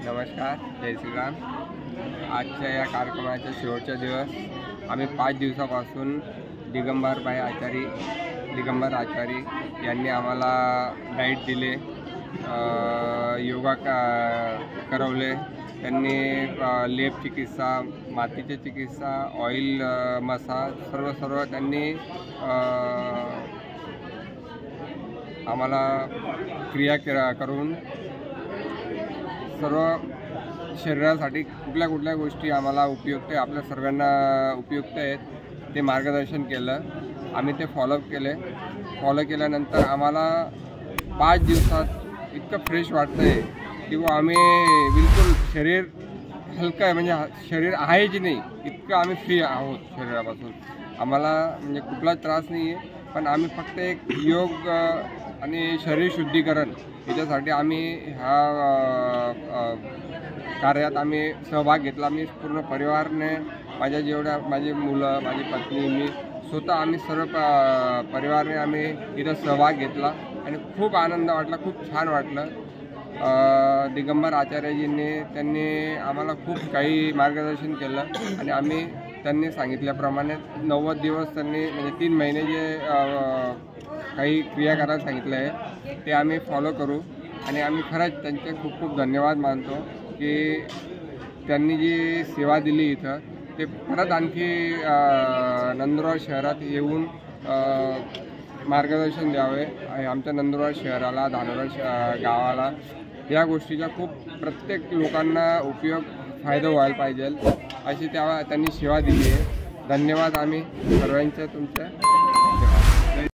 नमस्कार, जय श्रीराम। आजच्या या कार्यक्रमाचा शेवटचा दिवस आम्ही 5 दिवसापासून दिगंबर आचारी यांनी आम्हाला डाईट दिले, योगा करवले। त्यांनी लेप चिकित्सा, मातीची चिकित्सा, ऑइल मसाज सर्व त्यांनी आम्हाला क्रिया करून सर्व शरीरासाठी कुठल्या गोष्टी आम्हाला उपयुक्त आहे, आपल्या सर्वांना उपयुक्त आहेत ते मार्गदर्शन केलं। आम्ही ते फॉलो केल्यानंतर आम्हाला 5 दिवसात इतकं फ्रेश वाटतंय की आम्ही बिलकुल शरीर हलकं आहे, म्हणजे शरीर आहे की नाही इतकं आम्ही फ्री आहोत शरीरापासून। आम्हाला म्हणजे कुठलाच त्रास नाही आहे, पण आम्ही फक्त एक योग आणि शरीर शुद्धीकरण याच्यासाठी आम्ही ह्या कार्यात आम्ही सहभाग घेतला। मी पूर्ण परिवाराने, माझी मुलं, माझी पत्नी, मी स्वतः आम्ही सर्व परिवाराने आम्ही इथं सहभाग घेतला आणि खूप आनंद वाटला, खूप छान वाटलं। दिगंबर आचार्यजींनी त्यांनी आम्हाला खूप काही मार्गदर्शन केलं आणि आम्ही त्यांनी सांगितल्याप्रमाणे 90 दिवस त्यांनी म्हणजे 3 महिने जे काही क्रिया करायला सांगितलं आहे ते आम्ही फॉलो करू आणि आम्ही खरंच त्यांचे खूप खूप धन्यवाद मानतो की त्यांनी जी सेवा दिली इथं, ते परत आणखी नंदुरबार शहरात येऊन मार्गदर्शन द्यावे। आमच्या नंदुरबार शहराला, धानोरा गावाला या गोष्टीचा खूप प्रत्येक लोकांना फायदा व्हायला पाहिजे अशी त्यांनी सेवा दिली आहे। धन्यवाद आम्ही सर्वांचे तुमचे।